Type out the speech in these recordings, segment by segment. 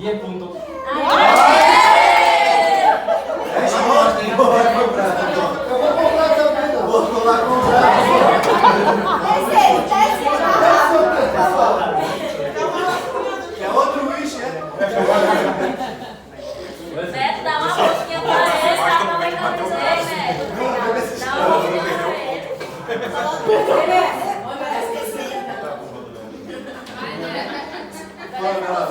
10 puntos. Que outro bicho, é? Beto, dá uma rosquinha pra ele, dá uma rosquinha pra ele. Dá uma rosquinha pra ele. Vamos lá.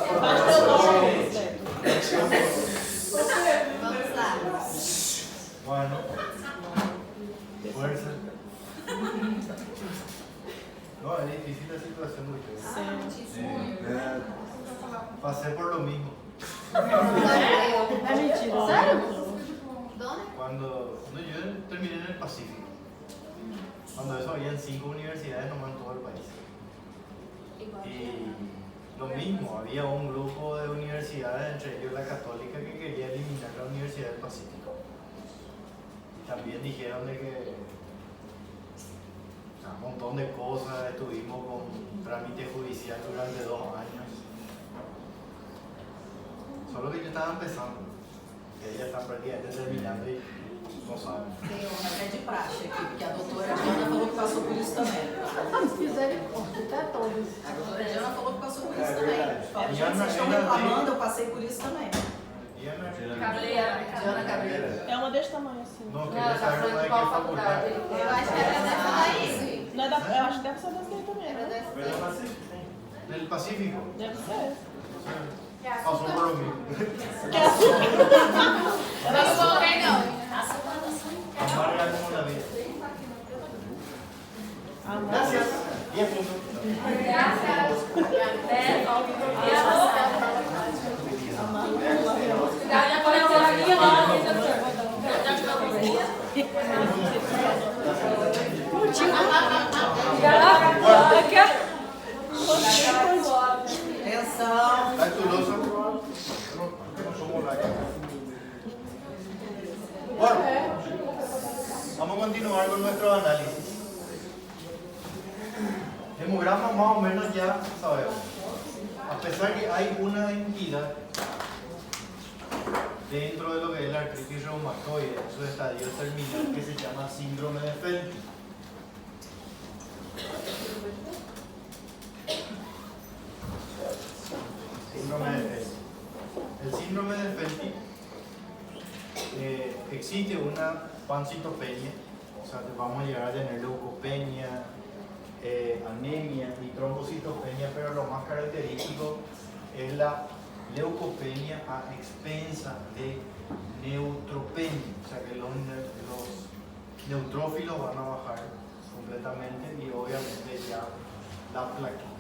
Bueno. Fuerza. No, es difícil la situación mucho. Pasé por lo mismo. É mentira. Sério? Cuando no, yo terminé en el Pacífico. Cuando eso habían 5 universidades nomás en todo el país. Y lo mismo, había un grupo de universidades, entre ellos la Católica, que quería eliminar la Universidad del Pacífico. Y también dijeron de que un montón de cosas, estuvimos con trámite judicial durante 2 años. Solo que yo estaba empezando, que ellas están prácticamente terminando y não sabe. Tem uma que é de praxe aqui, porque a doutora Diana falou que passou por isso também. Misericórdia, até todos. A doutora Diana falou que passou por isso também. Falou, gente, Diana, vocês estão Diana, reclamando, eu passei por isso também. Diana, Diana Cabreira. É uma desse tamanho assim. não, queria saber como é que é a faculdade. Eu acho que era dessa daí. Não é da, eu acho que deve ser dessa daí também, Era né? dessa Pero daí. del Pacífico. Deve ser. Pasó por lo mismo. Não coloquei, não. Amarga como la vida. Gracias. 10 puntos. Atenção. ¿Estás tulosa? No somos la Bueno, vamos a continuar con nuestro análisis. Hemogramas más o menos ya sabemos. A pesar que hay una entidad dentro de lo que es la artritis reumatoide, en su estadio terminal, que se llama síndrome de Felty. Síndrome de Felty. El síndrome de Felty existe una pancitopenia, o sea, vamos a llegar a tener leucopenia, anemia y trombocitopenia, pero lo más característico es la leucopenia a expensa de neutropenia, o sea que los neutrófilos van a bajar completamente y obviamente ya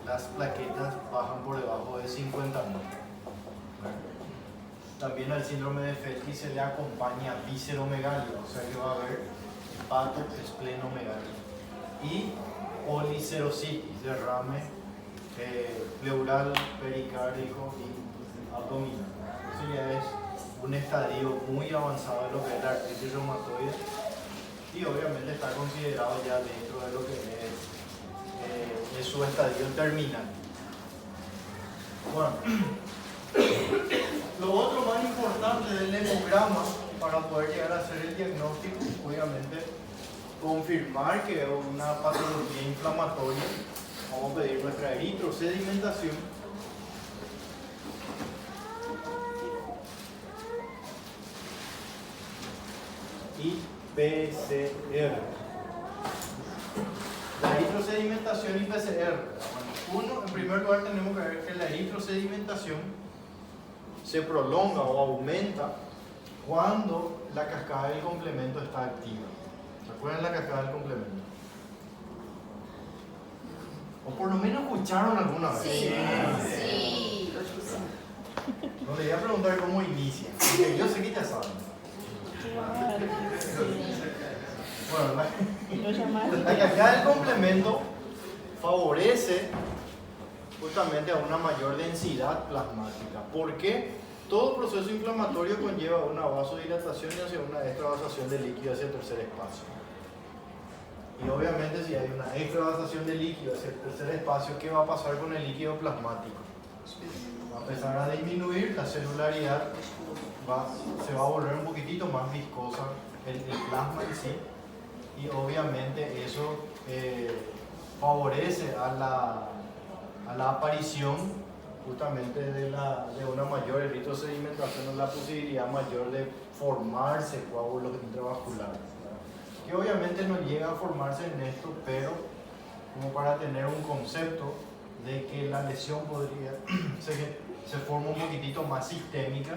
las plaquetas bajan por debajo de 50.000. También al síndrome de Felty se le acompaña visceromegalia, o sea que va a haber hepatoesplenomegalia y policerositis, derrame pleural, pericárdico y abdominal. Eso ya es un estadio muy avanzado de lo que es la artritis reumatoide y obviamente está considerado ya dentro de lo que es su estadio terminal. Bueno, lo otro más importante del hemograma para poder llegar a hacer el diagnóstico, obviamente, confirmar que es una patología inflamatoria. Vamos a pedir nuestra eritrosedimentación. Y PCR. La eritrosedimentación y PCR. Bueno, en primer lugar tenemos que ver que la eritrosedimentación se prolonga o aumenta cuando la cascada del complemento está activa. ¿Se acuerdan la cascada del complemento? O por lo menos escucharon alguna vez. Sí. No le voy a preguntar cómo inicia, porque yo sé que ya saben. Bueno, la cascada del complemento favorece justamente a una mayor densidad plasmática. ¿Por qué? Todo proceso inflamatorio conlleva una vasodilatación y hacia una extravasación de líquido hacia el tercer espacio. Y obviamente si hay una extravasación de líquido hacia el tercer espacio, ¿qué va a pasar con el líquido plasmático? va a empezar a disminuir, la celularidad se va a volver un poquitito más viscosa el plasma en sí, y obviamente eso favorece a la aparición justamente de una mayor eritrosedimentación, o la posibilidad mayor de formarse coágulos intravasculares, ¿verdad? Que obviamente no llega a formarse en esto, pero como para tener un concepto de que la lesión se forma un poquitito más sistémica,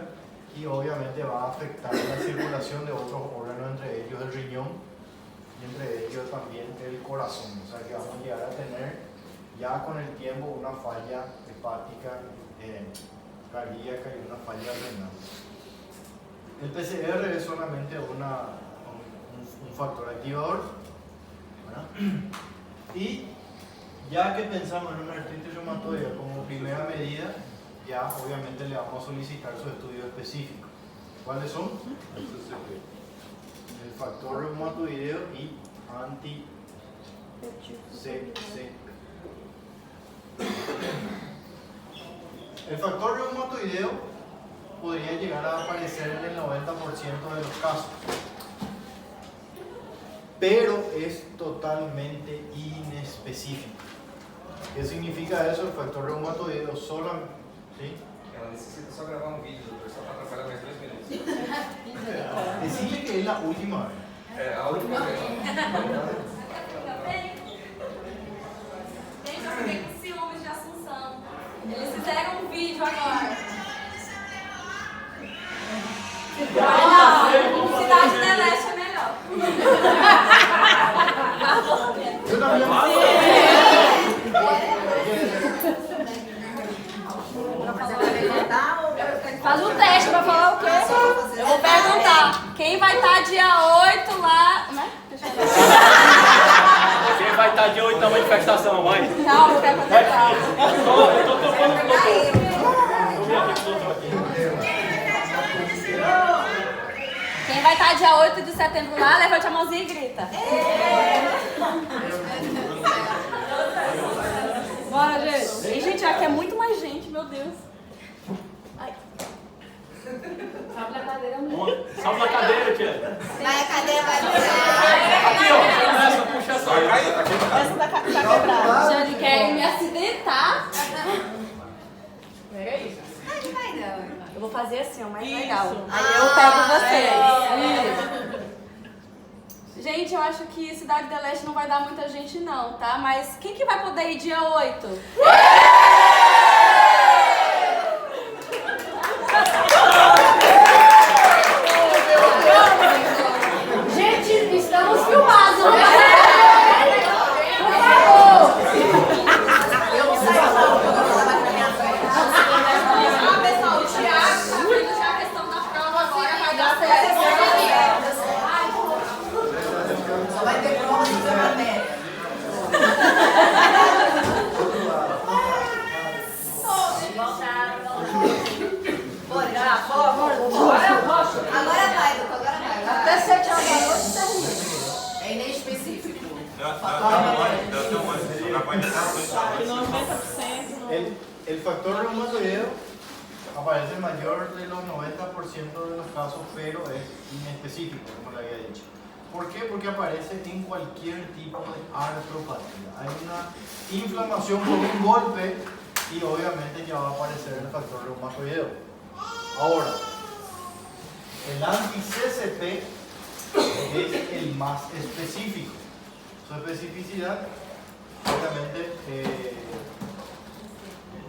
y obviamente va a afectar la circulación de otros órganos, entre ellos el riñón y entre ellos también el corazón. O sea que vamos a llegar a tener ya con el tiempo una falla hepática, cardíaca y una falla renal. El PCR es solamente un factor activador, ¿verdad? Y ya que pensamos en una artritis reumatoidea como primera medida, ya obviamente le vamos a solicitar su estudio específico. ¿Cuáles son? El factor reumatoideo y anti-CC. El factor reumatoideo podría llegar a aparecer en el 90% de los casos, pero es totalmente inespecífico. ¿Qué significa eso? El factor reumatoideo solamente, ¿sí? Ela necessita só gravar um vídeo, doutor, só para atrapalhar mais 2 minutos. Decirle que es la última vez. É, a última vez. Gente, eu fiquei com ciúmes de Assunção. Eles fizeram um vídeo agora. Não, Cidade do Leste é melhor. Eu também. Faz um teste pra falar o quê? Eu vou perguntar. Quem vai estar dia 8 lá... Né? Deixa eu ver. Quem vai estar de 8 na manifestação, vai? Calma, eu quero fazer calma. Eu tô tocando pro doutor. Eu vi aqui pro doutor aqui. Quem vai estar dia 8 de setembro lá, levante a mãozinha e grita. Bora, gente. E, gente, aqui é muito mais gente, meu Deus. Ai. Sobe a cadeira mesmo. Sobe na cadeira, tia. Vai, a cadeira vai Aqui, ó. Começa a puxar essa aí. Essa tá quebrada. Já querem me acidentar. Peraí. Não vai não. Eu vou fazer assim, ó, mais Isso. legal. Aí eu pego vocês. Gente, eu acho que Cidade do Leste não vai dar muita gente não, tá? Mas quem que vai poder ir dia 8? Gente, estamos filmados, né? Por favor. Eu saio lá, eu vou falar pra minha frente. Ah, pessoal, o Thiago tá vendo já a questão da prova agora, vai dar certo. Só vai ter prova de matéria. Bora, agora vai, doutor, agora vai. Até 7 horas da noite termina. É inespecífico. El factor reumatoideo aparece en mayor de los 90% de los casos, pero es inespecífico, como le había dicho. ¿Por qué? Porque aparece en cualquier tipo de artropatía. Hay una inflamación por un golpe y obviamente ya va a aparecer el factor reumatoideo. Ahora, el anti-CCP es el más específico. Su especificidad obviamente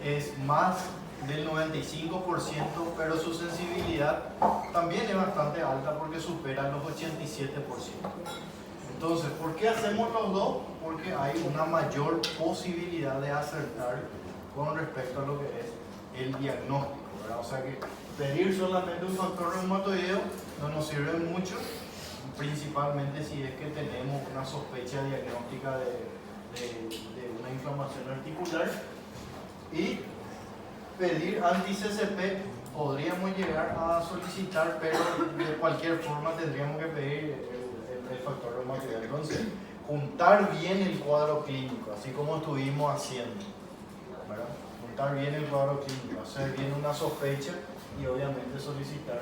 es más del 95%, pero su sensibilidad también es bastante alta porque supera los 87%. Entonces, ¿por qué hacemos los dos? Porque hay una mayor posibilidad de acertar con respecto a lo que es el diagnóstico, ¿verdad? O sea que pedir solamente un factor reumatoideo no nos sirve mucho, principalmente si es que tenemos una sospecha diagnóstica de una inflamación articular. Y pedir anti-CCP podríamos llegar a solicitar, pero de cualquier forma tendríamos que pedir el factor reumatoideo. Entonces, juntar bien el cuadro clínico, así como estuvimos haciendo, ¿verdad? estar bien el cuadro clínico, hacer bien una sospecha y obviamente solicitar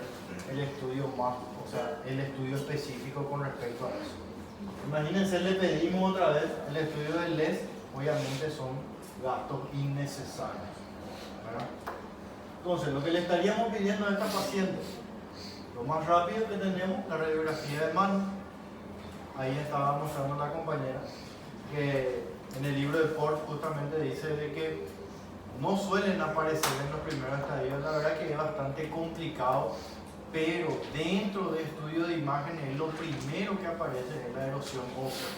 el estudio más, o sea, el estudio específico con respecto a eso. Imagínense, le pedimos otra vez el estudio del LES, obviamente son gastos innecesarios, ¿verdad? Entonces, lo que le estaríamos pidiendo a esta paciente, lo más rápido que tenemos, la radiografía de mano. Ahí estaba mostrando la compañera que en el libro de Ford justamente dice de que no suelen aparecer en los primeros estadios. La verdad que es bastante complicado, pero dentro de estudio de imágenes lo primero que aparece es la erosión ósea.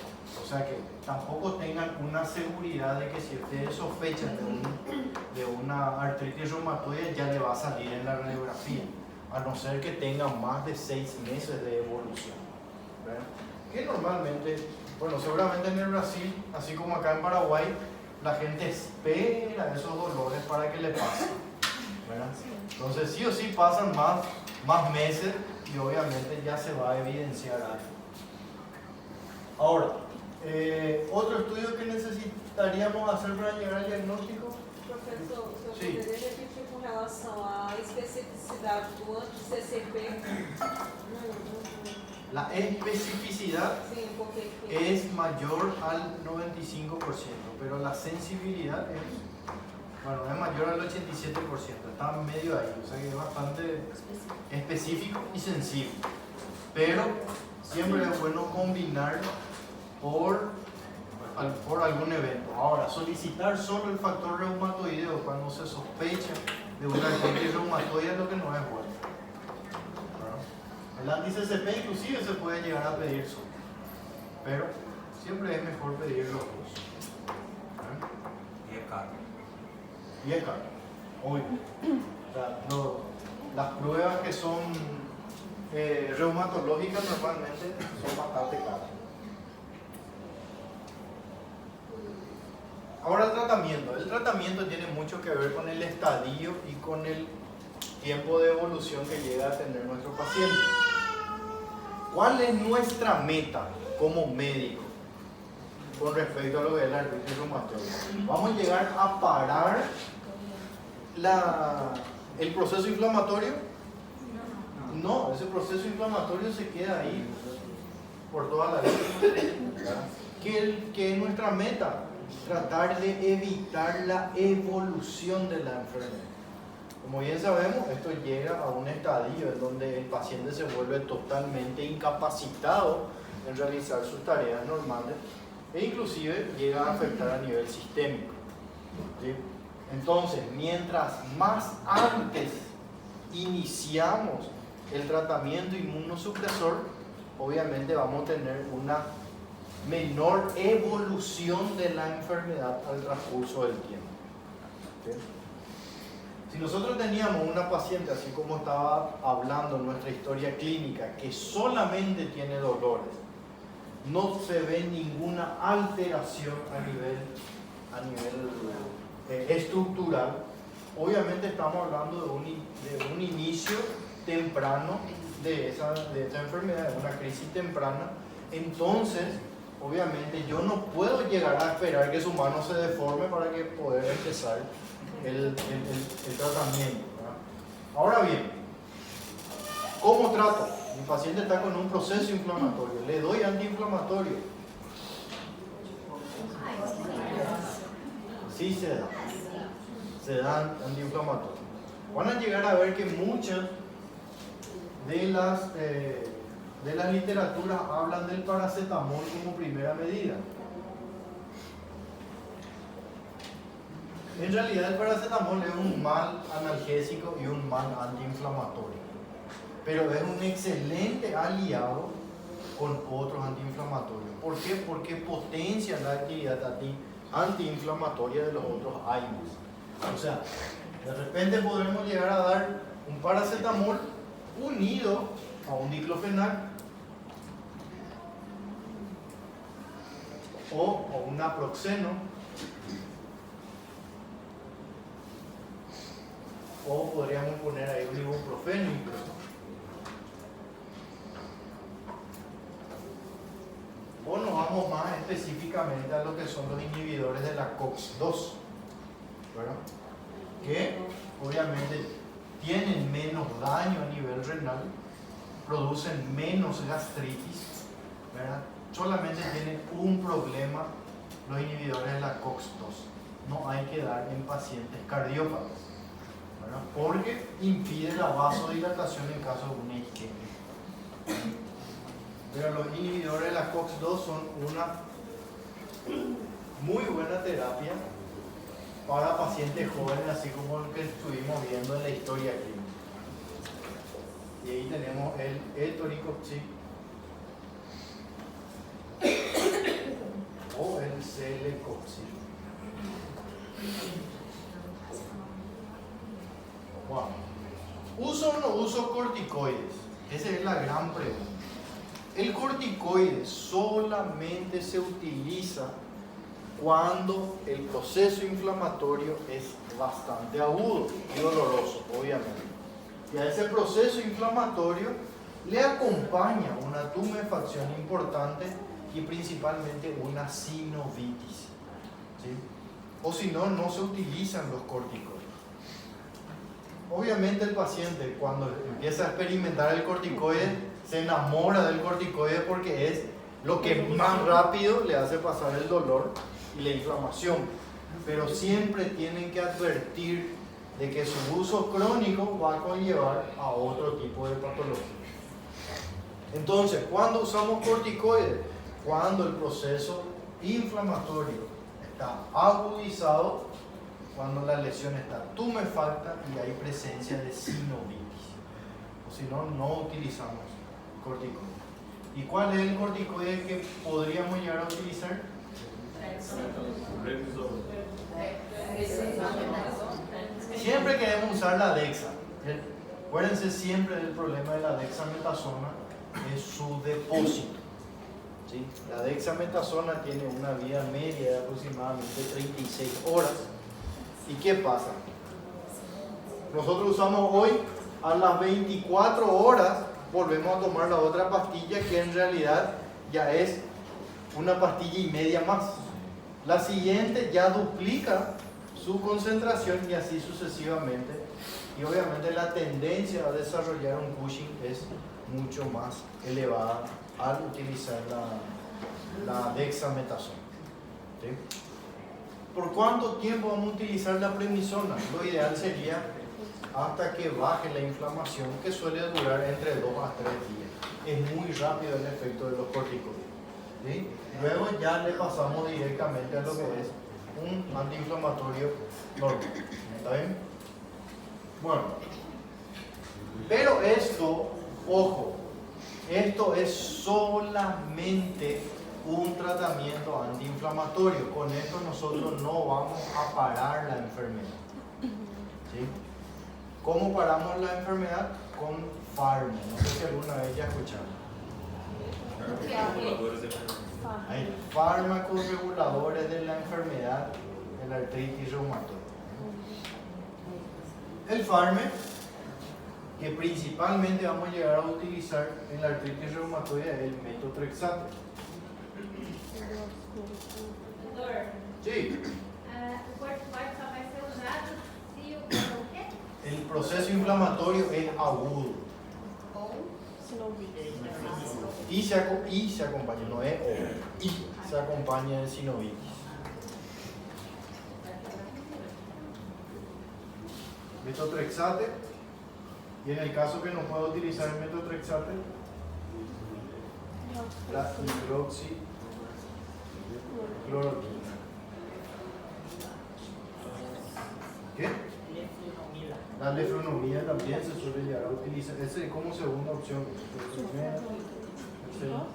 O sea que tampoco tengan una seguridad de que si ustedes sospechan de una artritis reumatoide ya le va a salir en la radiografía, a no ser que tengan más de 6 meses de evolución, ¿verdad? Que normalmente, bueno, seguramente en el Brasil, así como acá en Paraguay, la gente espera esos dolores para que le pasen, ¿verdad? Entonces sí o sí pasan más meses y obviamente ya se va a evidenciar algo. Ahora, otro estudio que necesitaríamos hacer para llegar al diagnóstico. Professor, o senhor Sim. poderia repetir com relação à especificidade do anti-CCP? La especificidad Sim, porque es mayor al 95%, pero la sensibilidad es mayor al 87%, está medio ahí, o sea que es bastante específico y sensible. Pero siempre es bueno combinarlo por algún evento. Ahora, solicitar solo el factor reumatoideo cuando se sospecha de una artritis reumatoide es lo que no es bueno. El anti-CCP inclusive se puede llegar a pedir solo, pero siempre es mejor pedir los dos. Y es caro. Y es caro, obvio. O sea, las pruebas que son reumatológicas normalmente son bastante caras. Ahora el tratamiento. El tratamiento tiene mucho que ver con el estadio y con el tiempo de evolución que llega a tener nuestro paciente. ¿Cuál es nuestra meta como médico con respecto a lo que es la artritis reumatoide? ¿Vamos a llegar a parar el proceso inflamatorio? No, ese proceso inflamatorio se queda ahí por toda la vida. ¿Qué es nuestra meta? Tratar de evitar la evolución de la enfermedad. Como bien sabemos, esto llega a un estadio en donde el paciente se vuelve totalmente incapacitado en realizar sus tareas normales e inclusive llega a afectar a nivel sistémico, ¿sí? Entonces, mientras más antes iniciamos el tratamiento inmunosupresor, obviamente vamos a tener una menor evolución de la enfermedad al transcurso del tiempo, ¿sí? Si nosotros teníamos una paciente, así como estaba hablando en nuestra historia clínica, que solamente tiene dolores, no se ve ninguna alteración a nivel estructural, obviamente estamos hablando de un inicio temprano de esta enfermedad, de una crisis temprana. Entonces, obviamente yo no puedo llegar a esperar que su mano se deforme para que poder empezar el tratamiento, ¿verdad? Ahora bien, ¿cómo trato? Mi paciente está con un proceso inflamatorio, le doy antiinflamatorio. Sí se dan antiinflamatorios. Van a llegar a ver que muchas de las literaturas hablan del paracetamol como primera medida. En realidad el paracetamol es un mal analgésico y un mal antiinflamatorio, pero es un excelente aliado con otros antiinflamatorios. ¿Por qué? Porque potencia la actividad antiinflamatoria de los otros AINES. O sea, de repente podremos llegar a dar un paracetamol unido a un diclofenac o un naproxeno, o podríamos poner ahí un ibuprofeno incluso. O nos vamos más específicamente a lo que son los inhibidores de la COX-2, ¿verdad? que obviamente tienen menos daño a nivel renal, producen menos gastritis, ¿verdad? Solamente tienen un problema los inhibidores de la COX-2. No hay que dar en pacientes cardiópatas, ¿verdad? Porque impide la vasodilatación en caso de una isquemia. Pero los inhibidores de la COX-2 son una muy buena terapia para pacientes jóvenes, así como el que estuvimos viendo en la historia clínica. Y ahí tenemos el etoricoxib o el celecoxib. Wow. ¿Uso o no uso corticoides? Esa es la gran pregunta. El corticoide solamente se utiliza cuando el proceso inflamatorio es bastante agudo y doloroso, obviamente. Y a ese proceso inflamatorio le acompaña una tumefacción importante y principalmente una sinovitis, ¿sí? O si no, no se utilizan los corticoides. Obviamente el paciente cuando empieza a experimentar el corticoide se enamora del corticoide porque es lo que más rápido le hace pasar el dolor y la inflamación, pero siempre tienen que advertir de que su uso crónico va a conllevar a otro tipo de patología. Entonces, ¿cuándo usamos corticoides? Cuando el proceso inflamatorio está agudizado, cuando la lesión está tumefacta y hay presencia de sinovitis. O si no, no utilizamos corticoides. ¿Y cuál es el corticoide que podríamos llegar a utilizar? Siempre queremos usar la dexa. Acuérdense siempre del problema de la dexametasona, es su depósito. ¿Sí? La dexametasona tiene una vida media de aproximadamente 36 horas. ¿Y qué pasa? Nosotros usamos hoy, a las 24 horas volvemos a tomar la otra pastilla, que en realidad ya es una pastilla y media más. La siguiente ya duplica su concentración y así sucesivamente. Y obviamente la tendencia a desarrollar un Cushing es mucho más elevada al utilizar la dexametasona. ¿Sí? ¿Por cuánto tiempo vamos a utilizar la prednisona? Lo ideal sería hasta que baje la inflamación, que suele durar entre 2 a 3 días. Es muy rápido el efecto de los corticoides. ¿Sí? Luego ya le pasamos directamente a lo que es un antiinflamatorio normal. ¿Está bien? Bueno, pero esto, ojo, esto es solamente un tratamiento antiinflamatorio. Con esto nosotros no vamos a parar la enfermedad. ¿Sí? ¿Cómo paramos la enfermedad? Con fármaco. No sé si alguna vez ya escucharon. Hay fármacos reguladores de la enfermedad de la artritis reumatoide. El fármaco que principalmente vamos a llegar a utilizar en la artritis reumatoide es el metotrexato. Doutor, Sí. o corticoide só vai ser usado se o quê? El proceso inflamatorio es agudo y se acompaña, no es o, y se acompaña de sinovitis. Metotrexate, y en el caso que no pueda utilizar el metotrexate, la hidroxicloroquina. ¿Qué? La leflunomida también se suele llegar a utilizar, ese es como segunda opción. ¿Perdón?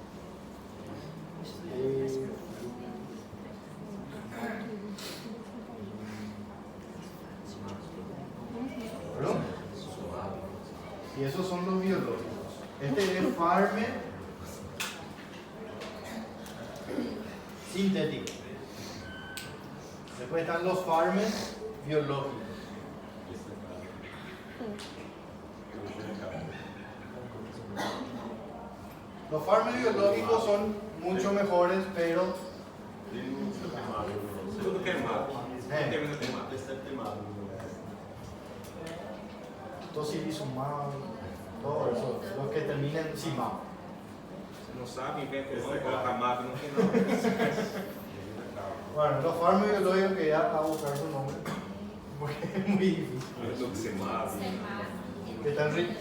Y esos son los biológicos. Este es Farme sintético. Después están los Farmes biológicos. Los fármacos biológicos son mucho mejores, pero Tudo queimado. Tudo queimado. tocilizumab, todo eso, los que terminen en simab. Você não sabe, inventa o nome, coloca MAP no final. Bueno, los fármacos biológicos que ya a buscar su nombre, porque es muy difícil. Rituximab. Que están ricos.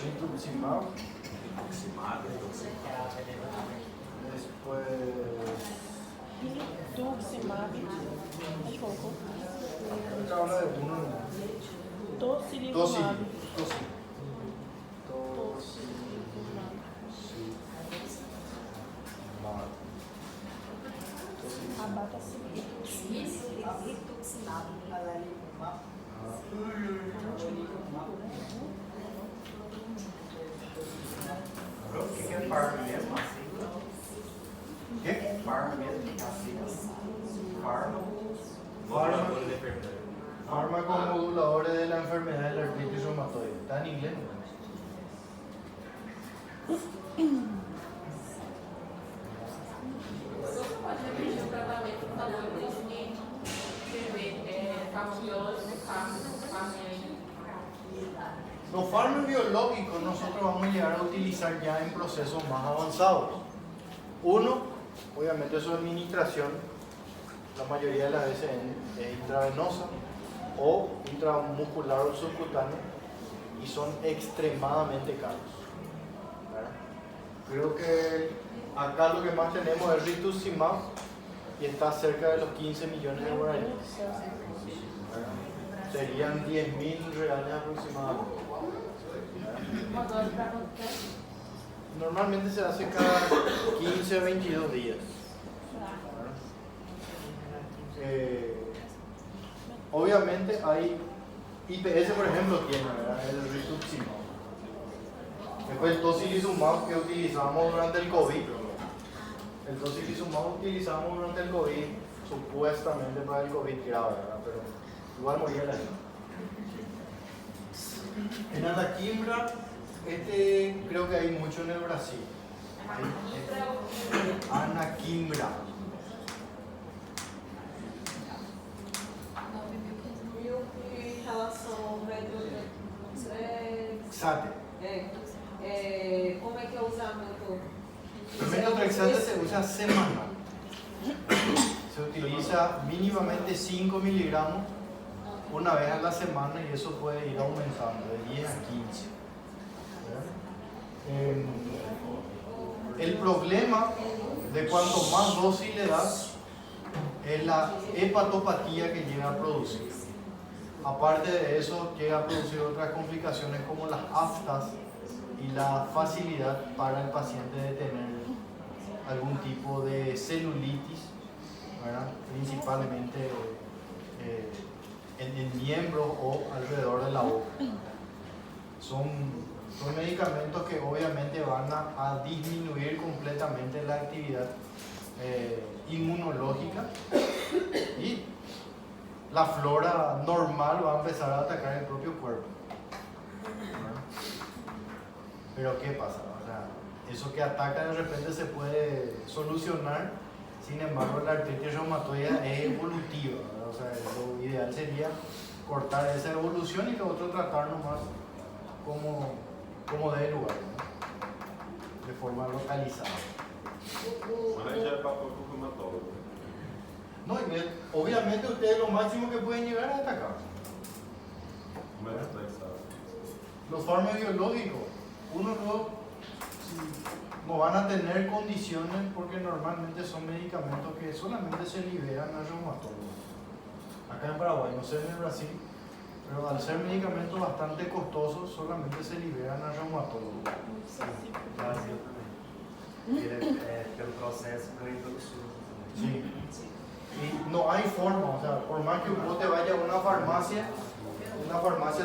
Rituximab. Después. Tuximab. Aí colocou. Acá habla de uno. Tocilizumab. O que é farm mesmo? ¿Qué? Farm mesmo? Assim. Farm. Fármacos moduladores de la enfermedad de la artritis reumatoide. Está en inglés, ¿no? Pode repetir o tratamento do tamanho do paciente, escrever farmacológico, Los fármacos biológicos nosotros vamos a llegar a utilizar ya en procesos más avanzados. Uno, obviamente su administración, la mayoría de las veces es intravenosa o intramuscular o subcutánea y son extremadamente caros. ¿Verdad? Creo que acá lo que más tenemos es rituximab y está cerca de los 15 millones de guaraníes. Serían 10.000 reales aproximadamente. uma dose para quanto tempo? Normalmente se hace cada 15 a 22 días. Obviamente hay IPS, por ejemplo, tiene, ¿verdad? El rituximab. Después el tocilizumab que utilizamos durante el COVID. El tocilizumab utilizamos durante el COVID supuestamente para el COVID grave, ¿verdad? Pero igual moría la gente. En Anaquimbra, creo que hay mucho en el Brasil. Anaquimbra. E em relação ao método, Xate. como é que é o usamento? El metotrexate se usa semanal. Se utiliza mínimamente 5 miligramos una vez a la semana y eso puede ir aumentando de 10 a 15. El problema de cuanto más dosis le das es la hepatopatía que llega a producir. Aparte de eso, llega a producir otras complicaciones como las aftas y la facilidad para el paciente de tener algún tipo de celulitis, ¿verdad? Principalmente en miembros o alrededor de la boca. Son medicamentos que obviamente van a disminuir completamente la actividad inmunológica y la flora normal va a empezar a atacar el propio cuerpo. Pero ¿qué pasa? O sea, eso que ataca de repente se puede solucionar, sin embargo la artritis reumatoide es evolutiva, ¿verdad? O sea, lo ideal sería cortar esa evolución y que otro tratar nomás como debe lugar, ¿no? De forma localizada. Mas aí já é para o reumatólogo. No, obviamente ustedes lo máximo que pueden llegar es atacar. Como é que está isso? Los fármacos biológicos, uno no van a tener condiciones porque normalmente son medicamentos que solamente se liberan al reumatólogo. Acá en Paraguay, no sé en el Brasil, pero al ser medicamentos bastante costosos, solamente se liberan al reumatólogo. Brasil também. Pelo processo para introdução. Sí. Y no hay forma, o sea, por más que vos te vayas a una farmacia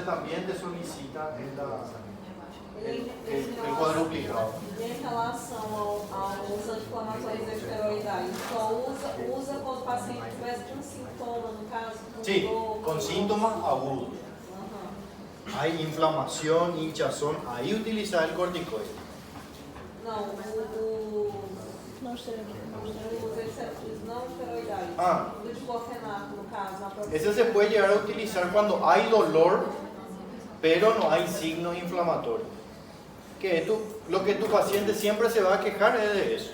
también te solicita el cuadruplicado. Em relação aos anti-inflamatórios esteroidais, só usa quando o paciente tivesse de um sintoma, no caso? Sí, con síntomas agudos. hay inflamación, hinchazón, ahí utiliza el corticoide. Não, Não esteroide. os não esteroidais. Ah. Do diclofenaco, no caso, na própria. Ese se puede llegar a utilizar cuando hay dolor, pero no hay signos inflamatorios. Lo que tu paciente siempre se va a quejar es de eso.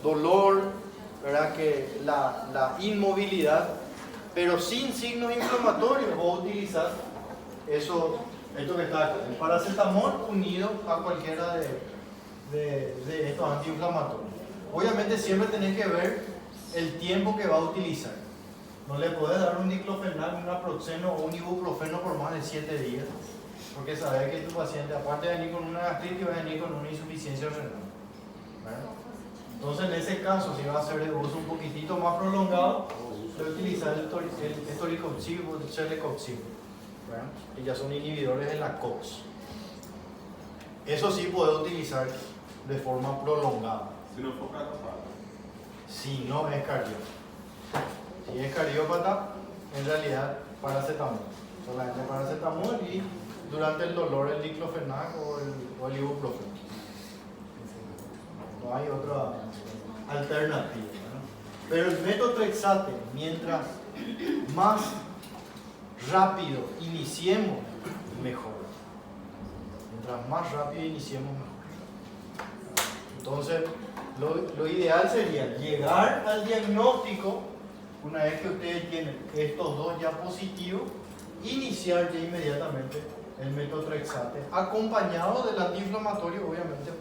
Dolor, ¿verdad? Que la inmovilidad, pero sin signos inflamatorios. O utilizar esto que está acá, el paracetamol unido a cualquiera de estos antiinflamatorios. Obviamente siempre tenés que ver el tiempo que va a utilizar. No le puedes dar un diclofenac, un naproxeno o un ibuprofeno por más de 7 días, porque sabes que tu paciente, aparte de venir con una gastritis, va a venir con una insuficiencia renal, ¿verdad? Entonces, en ese caso, si va a ser de uso un poquitito más prolongado, puede utilizar el etoricoxib o el celecoxib, ¿verdad? Que ya son inhibidores de la COX. Eso sí puede utilizar de forma prolongada. Se não for cardiopata. Si no es cardiópata. Si es cardiópata, en realidad paracetamol. Solamente paracetamol y durante el dolor el diclofenac o el ibuprofeno. No hay otra alternativa, ¿no? Pero el metotrexate, mientras más rápido iniciemos, mejor. Mientras más rápido iniciemos, mejor. Entonces, lo ideal sería llegar al diagnóstico, una vez que ustedes tienen estos dos ya positivos, iniciar ya inmediatamente el metotrexate, acompañado del antiinflamatorio, obviamente,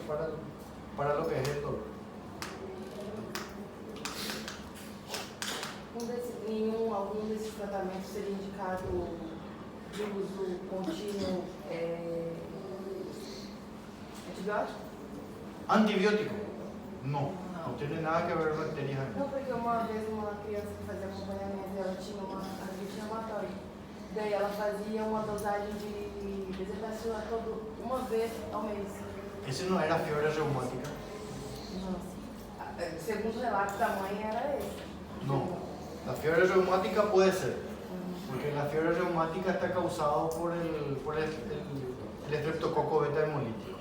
para lo que es el dolor. Algum desses tratamentos seria indicado de uso contínuo antibiótico? Antibiótico, no tiene nada que ver con bacterias. Não, porque uma vez uma criança que fazia acompanhamento, ela tinha uma artrite reumatoide. Daí ela fazia uma dosagem de desinfecção uma vez ao mês. Ese no era fiebre reumática. Não. Segundo o relato da mãe, era esse. No, la fiebre reumática puede ser, porque la fiebre reumática está causada por el estreptococo beta hemolítico.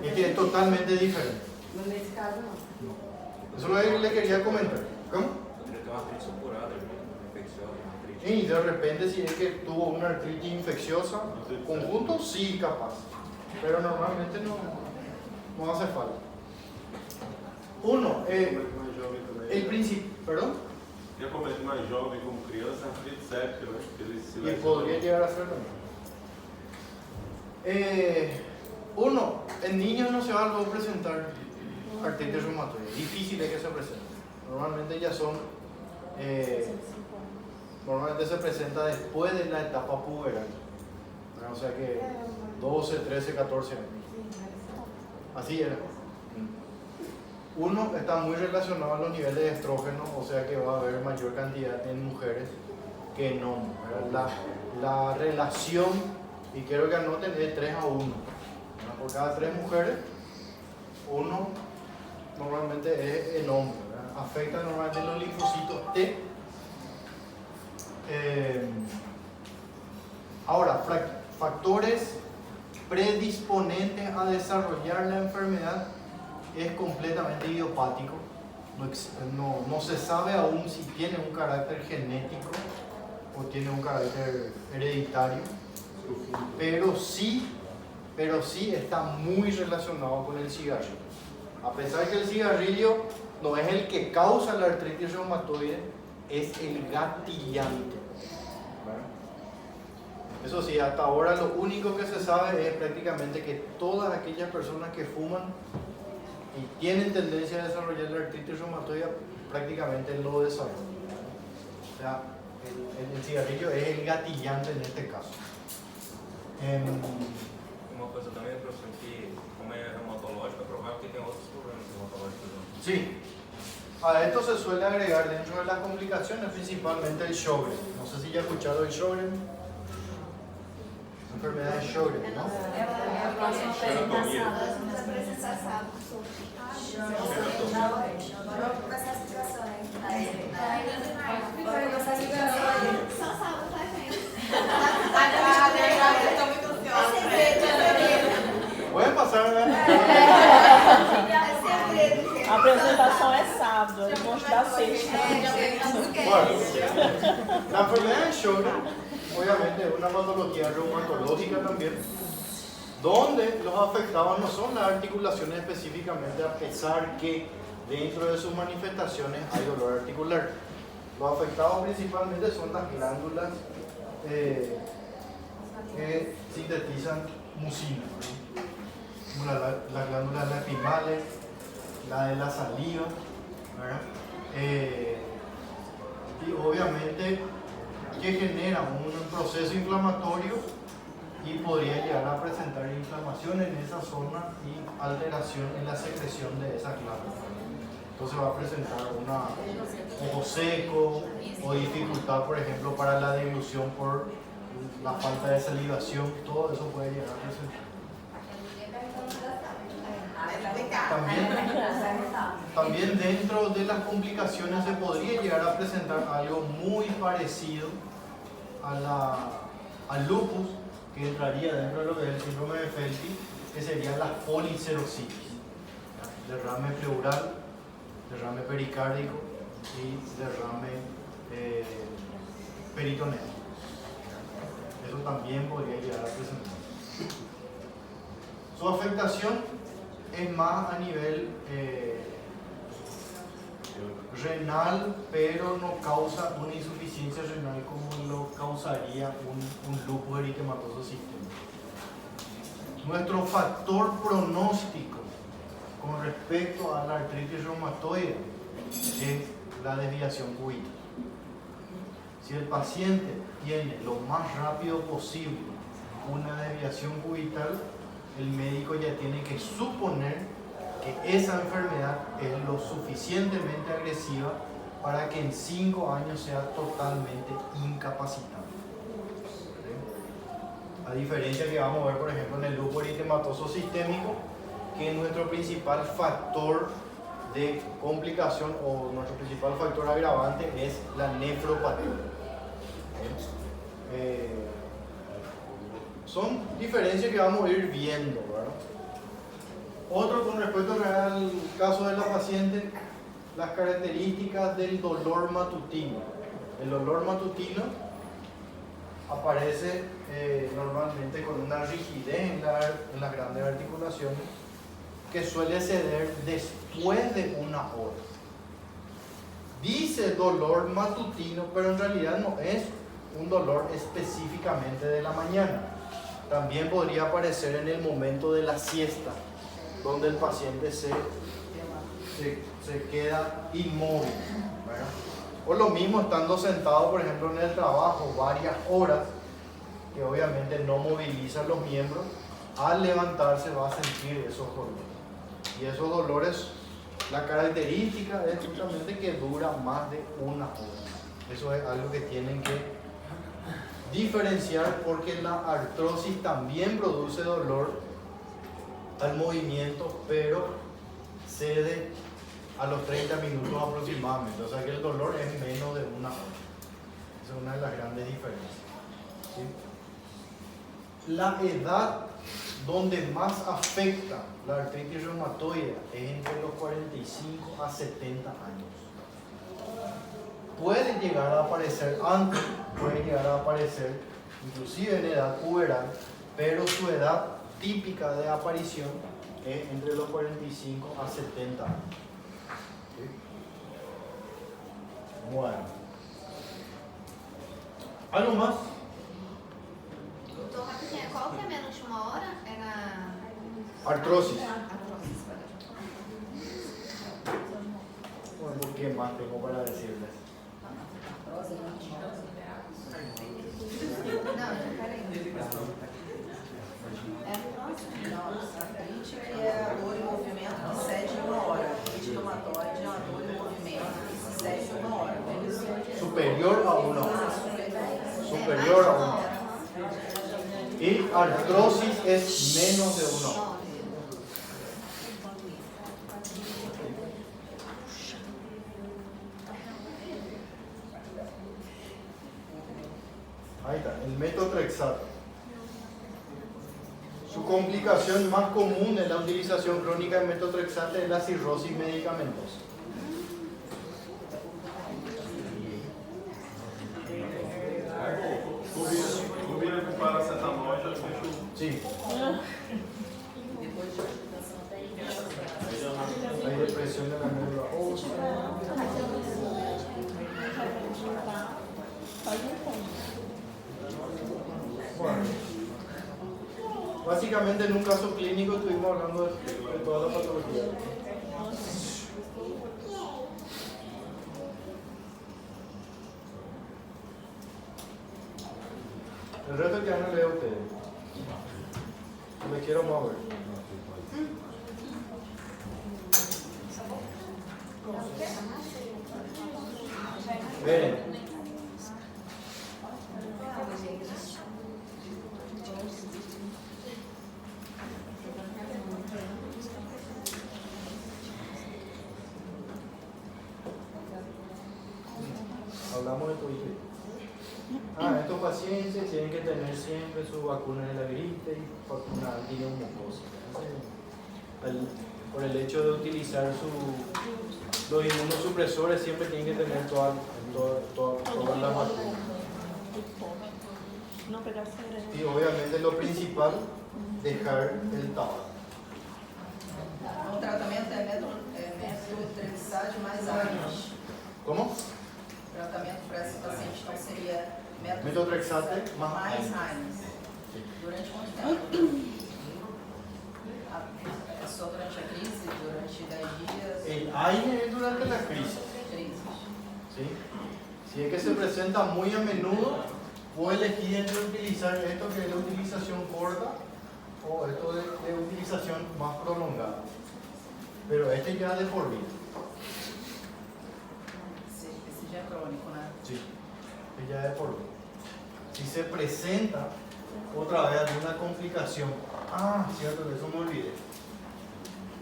Este es totalmente diferente. Mas nesse caso, não. Eso es lo que le quería comentar. ¿Cómo? Poderia ter uma artrite supurada, infecciosa, uma artrite. Y de repente si es que tuvo una artritis infecciosa, conjunto sí capaz, pero normalmente no hace falta. Uno, el principio, perdón, E acomete mais jovem como criança, artrite séptica, né? Ele se y podría llegar a ser uno, en niños no se va a luego presentar artritis reumatoide, difícil es que se presente. Normalmente ya son, normalmente se presenta después de la etapa puberal, o sea que 12, 13, 14 años. Así era. Uno está muy relacionado a los niveles de estrógeno, o sea que va a haber mayor cantidad en mujeres que en hombres. La relación, y quiero que anoten, es 3 a 1. Por cada 3 mujeres, uno normalmente es en hombre. Afecta normalmente los linfocitos T. Ahora, factores predisponentes a desarrollar la enfermedad es completamente idiopático. No se sabe aún si tiene un carácter genético o tiene un carácter hereditario, pero sí está muy relacionado con el cigarrillo. A pesar que el cigarrillo no es el que causa la artritis reumatoide, es el gatillante. ¿Verdad? Eso sí, hasta ahora lo único que se sabe es prácticamente que todas aquellas personas que fuman y tienen tendencia a desarrollar la artritis reumatoide prácticamente lo desarrollan. O sea, el cigarrillo es el gatillante en este caso. Uma coisa também, professor, que como é reumatológico, é provável que tenha outros problemas reumatológicos. Sí. A esto se suele agregar dentro de las complicaciones principalmente el Sjögren. No sé si ya escucharon el Sjögren. La enfermedad de Sjögren, ¿no? É a próxima apresentação. Vamos começar a situação, hein? Vamos começar a situação. Só sábado, tá, gente? Bueno, la enfermedad de Sjögren, obviamente, es una patología reumatológica también, donde los afectados no son las articulaciones específicamente, a pesar que dentro de sus manifestaciones hay dolor articular. Los afectados principalmente son las glándulas que sintetizan mucina, ¿no? Como las glándulas lacrimales, la de la saliva, ¿verdad? Y obviamente que genera un proceso inflamatorio y podría llegar a presentar inflamación en esa zona y alteración en la secreción de esa glándula. Entonces va a presentar un ojo seco o dificultad, por ejemplo, para la deglución por la falta de salivación. Todo eso puede llegar a presentar. También dentro de las complicaciones se podría llegar a presentar algo muy parecido al lupus, que entraría dentro de lo que es el síndrome de Felty, que sería la policerositis, derrame pleural, derrame pericárdico y derrame peritoneo. Eso también podría llegar a presentar. Su afectación es más a nivel renal, pero no causa una insuficiencia renal como lo causaría un lupus eritematoso sistémico. Nuestro factor pronóstico con respecto a la artritis reumatoide es la desviación cubital. Si el paciente tiene lo más rápido posible una desviación cubital, el médico ya tiene que suponer que esa enfermedad es lo suficientemente agresiva para que en 5 años sea totalmente incapacitable. ¿Sí? A diferencia que vamos a ver, por ejemplo, en el lupus eritematoso sistémico, que nuestro principal factor de complicación o nuestro principal factor agravante es la nefropatía. Son diferencias que vamos a ir viendo, ¿verdad? Otro con respecto al caso de la paciente, las características del dolor matutino. El dolor matutino aparece normalmente con una rigidez en las grandes articulaciones que suele ceder después de una hora. Dice dolor matutino, pero en realidad no es un dolor específicamente de la mañana. También podría aparecer en el momento de la siesta, donde el paciente se queda inmóvil, ¿verdad? O lo mismo estando sentado, por ejemplo, en el trabajo varias horas, que obviamente no movilizan los miembros, al levantarse va a sentir esos dolores. Y esos dolores, la característica es justamente que dura más de una hora. Eso es algo que tienen que diferenciar, porque la artrosis también produce dolor al movimiento, pero cede a los 30 minutos aproximadamente. O sea que el dolor es menos de una hora. Esa es una de las grandes diferencias. ¿Sí? La edad donde más afecta la artritis reumatoide es entre los 45 a 70 años. Puede llegar a aparecer antes, puede llegar a aparecer inclusive en edad puberal, pero su edad típica de aparición es entre los 45 a 70 años. ¿Sí? Bueno. ¿Algo más? Doutor, rapidinho, qual que é menos de uma hora? Era... Artrosis. Artrosis, Bueno, ¿qué más tengo para decirles? Não, peraí. Artrite que é dor em movimento que cede em uma hora. Artrite reumatoide é uma dor em movimento que cede em uma hora. Superior a una hora. Superior a una hora. Y artrosis es menos de una hora. Ahí está, el metotrexato. Su complicación más común en la utilización crónica de metotrexato es la cirrosis medicamentosa. Bueno, básicamente en un caso clínico estuvimos hablando de toda la patología. El resto ya no leo a ustedes. Me quiero mover. Miren. Hablamos de todo. Estos pacientes tienen que tener siempre su vacuna de la gripe y vacuna antineumocócica. Por el hecho de utilizar los inmunosupresores, siempre tienen que tener todas las vacunas. Y obviamente lo principal, dejar el tabaco. O tratamento é metotrexate mais AINES. ¿Cómo? O tratamento para esse paciente então seria Metotrexate más mais AINES. AINES. Durante quanto tempo? É só durante a crise? Durante 10 dias? El AINE es durante la crisis. ¿Sí? Si es que se presenta muy a menudo, puede elegir entre utilizar esto que es de utilización corta o esto de utilización más prolongada. Pero este ya de por vida. Esse já é crônico, né? Sí, este ya de por vida. Si se presenta otra vez alguna complicación, cierto, de eso me olvidé.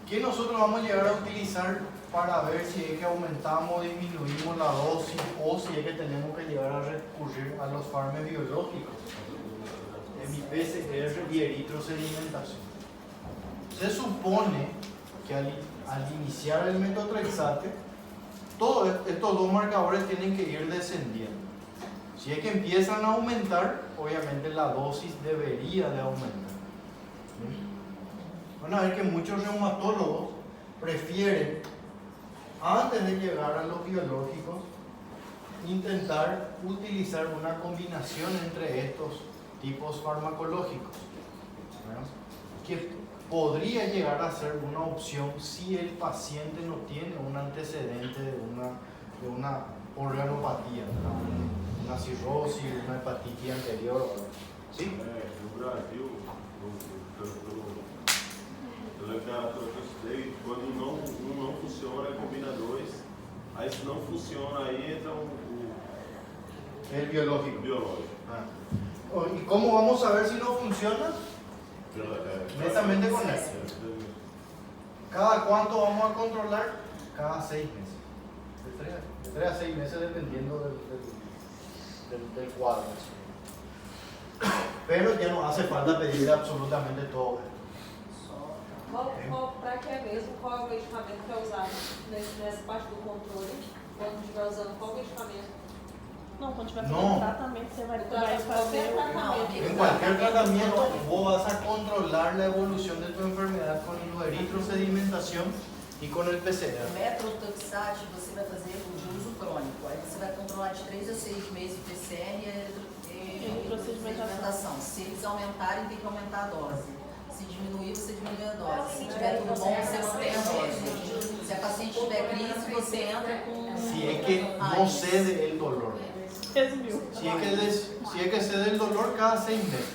¿Qué nosotros vamos a llegar a utilizar para ver si es que aumentamos o disminuimos la dosis o si es que tenemos que llegar a recurrir a los fármacos biológicos? PCR y eritrosedimentación. Se supone que al iniciar el metotrexate, todos estos dos marcadores tienen que ir descendiendo. Si es que empiezan a aumentar, obviamente la dosis debería de aumentar. Van a ver que muchos reumatólogos prefieren, antes de llegar a los biológicos, intentar utilizar una combinación entre estos tipos farmacológicos, ¿verdad? Que podría llegar a ser una opción si el paciente no tiene un antecedente de una organopatía, ¿verdad? Una cirrosis, una hepatitis anterior. ¿Sí? No Brasil, pela literatura que eu estudei, quando não funciona, combina dois. Aí se não funciona, aí entra El biológico. biológico. ¿Y cómo vamos a ver si no funciona? Netamente con eso. ¿Cada cuánto vamos a controlar? Cada 6 meses. De 3 a 6 meses dependiendo del cuadro. Pero ya no hace falta pedirle absolutamente todo. Para que é mesmo? Qual é o medicamento que é usado nessa parte do controle? Quando estiver usando, qual medicamento? Não, quando tiver fazendo tratamento, você vai fazer En cualquier tratamiento vos vas a controlar la evolución de tu enfermedad con la eritrosedimentación y con el O PCR. metotrexate você vai fazer de uso crônico. Aí você vai controlar de 3 a 6 meses o PCR e a eritrosedimentação. Se eles aumentarem, tem que aumentar a dose. Se diminuir, você diminui a dose. Se tiver tudo bom, você mantém a dose. Se a paciente tiver crise, você entra com... Si es que no cede el dolor. Resumiu. Si es que cede el dolor cada 6 meses.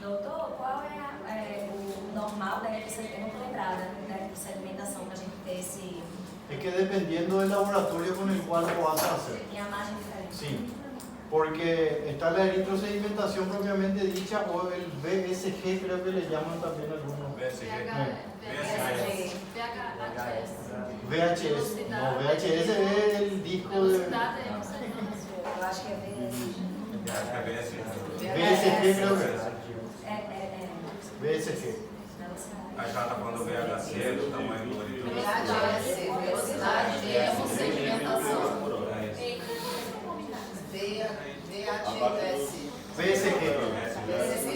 Doutor, qual é o normal da retrosedimentação para a gente ter esse... Es que dependiendo del laboratorio con el cual lo vas a hacer. Tem a margem diferente? Sí, porque está la eritrosedimentación propiamente dicha o el BSG, creo que le llaman también algunos. VHS. No, VHS es el disco de... Eu acho que é BSG creo que es. BSG. A gente está falando do VHC, do tamanho do monitor. VHS, velocidade de hemossedimentação. VHS. BSG.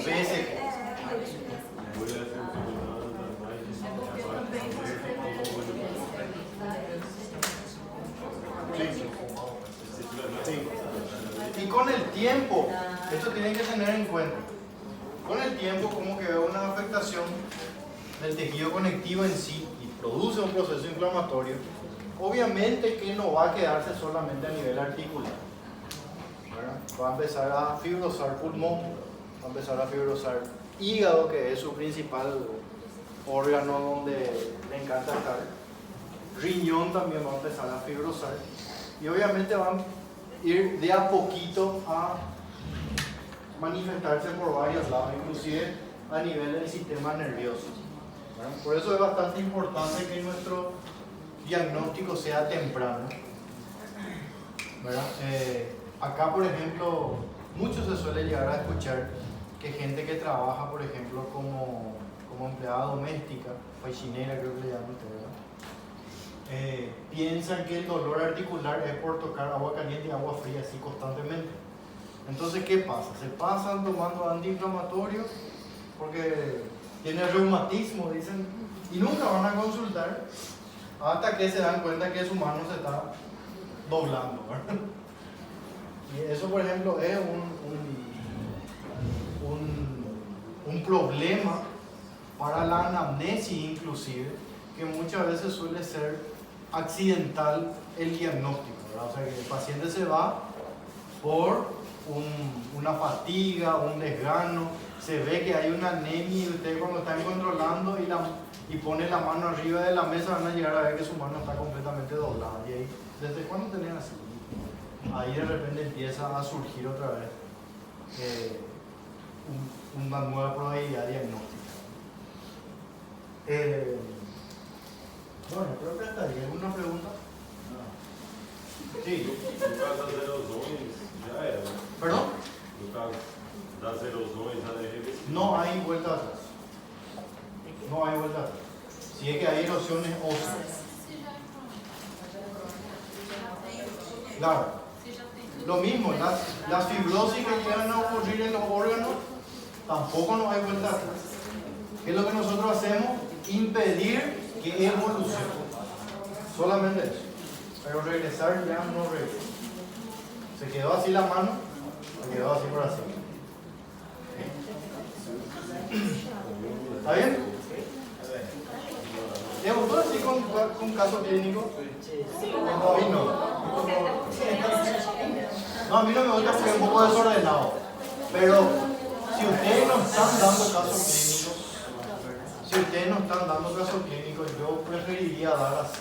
BSG. Y con el tiempo, esto tiene tienen que tener en cuenta. Con el tiempo, como que veo una afectación del tejido conectivo en sí y produce un proceso inflamatorio, obviamente que no va a quedarse solamente a nivel articular. ¿Verdad? Va a empezar a fibrosar pulmón, va a empezar a fibrosar hígado, que es su principal órgano donde le encanta estar. Riñón también va a empezar a fibrosar. Y obviamente van a ir de a poquito a manifestarse por varios lados, inclusive a nivel del sistema nervioso. ¿Verdad? Por eso es bastante importante que nuestro diagnóstico sea temprano. ¿Verdad? Acá, por ejemplo, mucho se suele llegar a escuchar que gente que trabaja, por ejemplo, como empleada doméstica, faxinera creo que le llaman ustedes, ¿verdad? Piensan que el dolor articular es por tocar agua caliente y agua fría así constantemente. Entonces, ¿qué pasa? Se pasan tomando antiinflamatorios porque tiene reumatismo, dicen, y nunca van a consultar hasta que se dan cuenta que su mano se está doblando, ¿verdad? Y eso, por ejemplo, es un problema para la anamnesis inclusive, que muchas veces suele ser accidental el diagnóstico, ¿verdad? O sea, que el paciente se va por una fatiga, un desgano, se ve que hay una anemia y ustedes cuando están controlando y pone la mano arriba de la mesa van a llegar a ver que su mano está completamente doblada. Y ahí, ¿desde cuándo tenían así? Ahí de repente empieza a surgir otra vez una nueva probabilidad diagnóstica. Bueno, creo que hasta ahí. ¿Alguna pregunta? No. Sí. No caso das erosões, já era. ¿Perdón? No caso das erosões, já é reversível. No hay vuelta atrás. No hay vuelta atrás. Si es que hay erosiones óseas. Claro. Lo mismo, las fibrosis que llegan a ocurrir en los órganos, tampoco no hay vuelta atrás. ¿Qué es lo que nosotros hacemos? Impedir que evolucione. Solamente eso. Pero regresar ya no regresa. Se quedó así la mano, se quedó así por así. ¿Está bien? ¿Te gustó así con caso clínico? No, a mí no. No, a mí no me gusta porque es un poco desordenado. Pero si ustedes no están dando casos clínicos, yo preferiría dar así.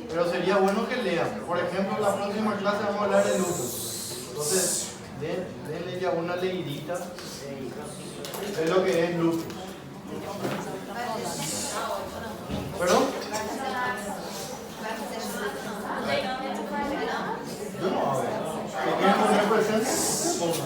Pero sería bueno que lean. Por ejemplo, en la próxima clase vamos a hablar de lupus. Entonces, denle ya una leidita de lo que es lupus. ¿Perdón? Yo no, a ver. ¿Te quieren poner presente? Ponga.